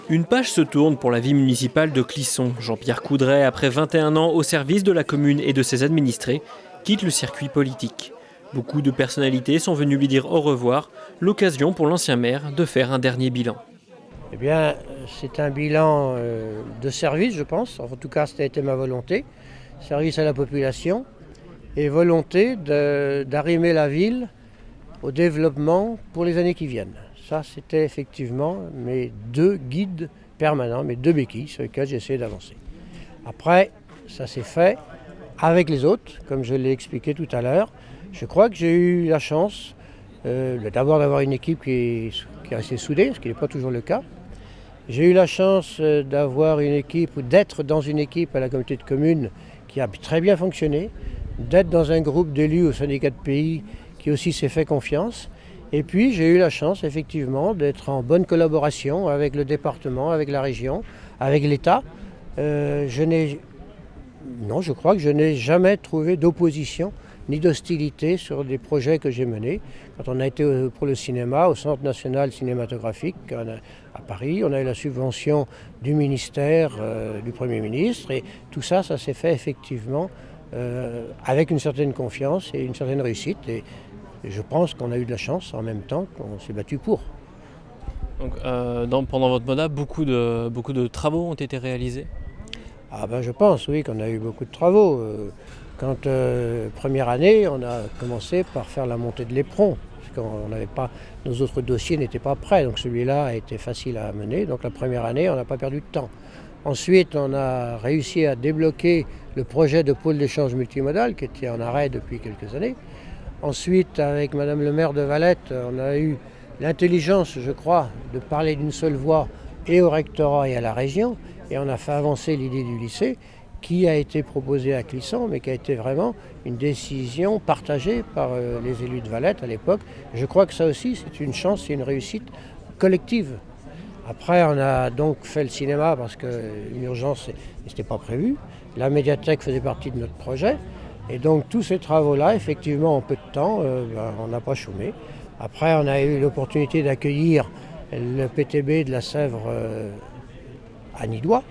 Une page se tourne pour la vie municipale de Clisson. Jean-Pierre Coudray, après 21 ans au service de la commune et de ses administrés, quitte le circuit politique. Beaucoup de personnalités sont venues lui dire au revoir, l'occasion pour l'ancien maire de faire un dernier bilan. Eh bien, c'est un bilan de service, je pense. En tout cas, ça a été ma volonté. Service à la population et volonté d'arrimer la ville au développement pour les années qui viennent. Ça, c'était effectivement mes deux guides permanents, mes deux béquilles sur lesquelles j'ai essayé d'avancer. Après, ça s'est fait avec les autres, comme je l'ai expliqué tout à l'heure. Je crois que j'ai eu la chance d'abord d'avoir une équipe qui est restée soudée, ce qui n'est pas toujours le cas. J'ai eu la chance d'avoir une équipe ou d'être dans une équipe à la communauté de communes qui a très bien fonctionné, d'être dans un groupe d'élus au syndicat de pays qui aussi s'est fait confiance. Et puis j'ai eu la chance effectivement d'être en bonne collaboration avec le département, avec la région, avec l'État. Je crois que je n'ai jamais trouvé d'opposition ni d'hostilité sur des projets que j'ai menés. Quand on a été pour le cinéma, au Centre national cinématographique à Paris, on a eu la subvention du ministère du Premier ministre et tout ça, ça s'est fait effectivement avec une certaine confiance et une certaine réussite. Et je pense qu'on a eu de la chance en même temps qu'on s'est battu pour. Donc, pendant votre mandat, beaucoup de travaux ont été réalisés ? Ah ben je pense, oui, qu'on a eu beaucoup de travaux. Quand première année, on a commencé par faire la montée de l'éperon, parce qu'on n'avait pas, nos autres dossiers n'étaient pas prêts, donc celui-là a été facile à mener. Donc la première année, on n'a pas perdu de temps. Ensuite, on a réussi à débloquer le projet de pôle d'échange multimodal qui était en arrêt depuis quelques années. Ensuite, avec Madame le maire de Valette, on a eu l'intelligence, je crois, de parler d'une seule voix et au rectorat et à la région. Et on a fait avancer l'idée du lycée qui a été proposée à Clisson, mais qui a été vraiment une décision partagée par les élus de Valette à l'époque. Je crois que ça aussi, c'est une chance et une réussite collective. Après, on a donc fait le cinéma parce qu'une urgence n'était pas prévue. La médiathèque faisait partie de notre projet. Et donc tous ces travaux-là, effectivement, en peu de temps, on n'a pas chômé. Après, on a eu l'opportunité d'accueillir le PTB de la Sèvre à Nidois.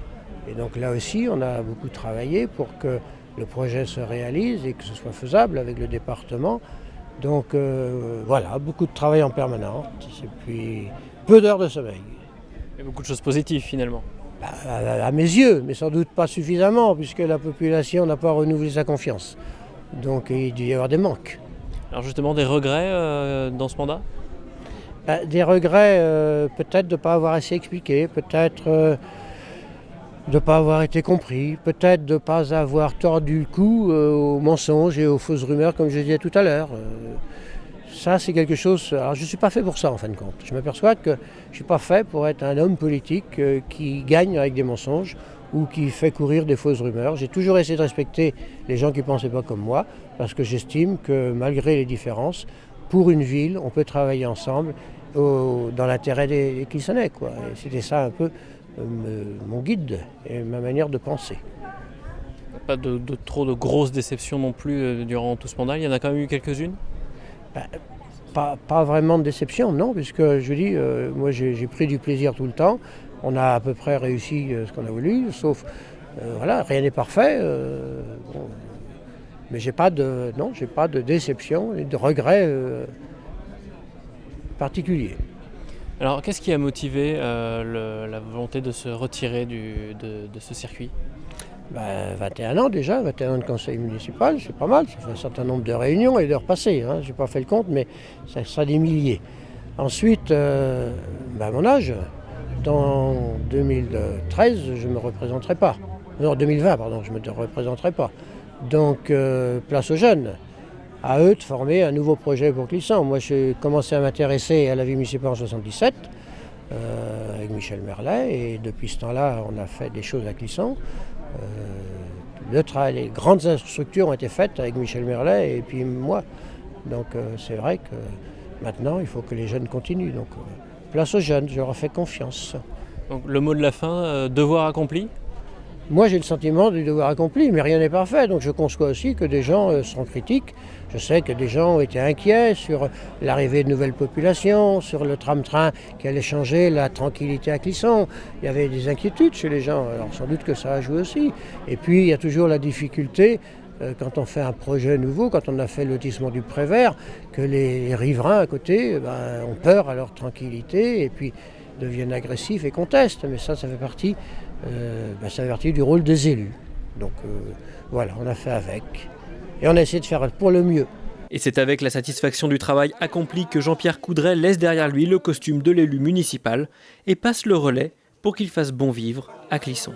Et donc là aussi, on a beaucoup travaillé pour que le projet se réalise et que ce soit faisable avec le département. Donc voilà, beaucoup de travail en permanence et puis peu d'heures de sommeil. Et beaucoup de choses positives finalement. À mes yeux, mais sans doute pas suffisamment, puisque la population n'a pas renouvelé sa confiance. Donc il doit y avoir des manques. Alors justement, des regrets dans ce mandat ? Des regrets peut-être de ne pas avoir assez expliqué, peut-être de ne pas avoir été compris, peut-être de ne pas avoir tordu le cou aux mensonges et aux fausses rumeurs, comme je disais tout à l'heure. Ça, c'est quelque chose... Alors, je ne suis pas fait pour ça, en fin de compte. Je m'aperçois que je ne suis pas fait pour être un homme politique qui gagne avec des mensonges ou qui fait courir des fausses rumeurs. J'ai toujours essayé de respecter les gens qui ne pensaient pas comme moi, parce que j'estime que, malgré les différences, pour une ville, on peut travailler ensemble dans l'intérêt des Clissonnais, quoi. Et c'était ça un peu mon guide et ma manière de penser. Pas de trop de grosses déceptions non plus durant tout ce mandat, il y en a quand même eu quelques-unes ? Pas vraiment de déception, non, puisque je vous dis, moi j'ai pris du plaisir tout le temps. On a à peu près réussi ce qu'on a voulu, sauf, voilà, rien n'est parfait. Mais j'ai pas de déception et de regret particulier. Alors, qu'est-ce qui a motivé la volonté de se retirer de ce circuit ? 21 ans déjà, 21 ans de conseil municipal, c'est pas mal, ça fait un certain nombre de réunions et d'heures passées, hein. Je n'ai pas fait le compte, mais ça sera des milliers. Ensuite, mon âge, dans 2013, je ne me représenterai pas. Non, 2020, pardon, je ne me représenterai pas. Donc, place aux jeunes, à eux de former un nouveau projet pour Clisson. Moi, j'ai commencé à m'intéresser à la vie municipale en 1977, avec Michel Merlet, et depuis ce temps-là, on a fait des choses à Clisson. Les grandes infrastructures ont été faites avec Michel Merlet et puis moi. Donc c'est vrai que maintenant il faut que les jeunes continuent. Donc place aux jeunes, je leur fais confiance. Donc le mot de la fin, devoir accompli ? Moi, j'ai le sentiment du devoir accompli, mais rien n'est parfait. Donc je conçois aussi que des gens sont critiques. Je sais que des gens ont été inquiets sur l'arrivée de nouvelles populations, sur le tram-train qui allait changer la tranquillité à Clisson. Il y avait des inquiétudes chez les gens, alors sans doute que ça a joué aussi. Et puis il y a toujours la difficulté, quand on fait un projet nouveau, quand on a fait le lotissement du Prévert, que les riverains à côté ont peur à leur tranquillité et puis deviennent agressifs et contestent. Mais ça fait partie, du rôle des élus. Donc voilà, on a fait avec. Et on a essayé de faire pour le mieux. Et c'est avec la satisfaction du travail accompli que Jean-Pierre Coudray laisse derrière lui le costume de l'élu municipal et passe le relais pour qu'il fasse bon vivre à Clisson.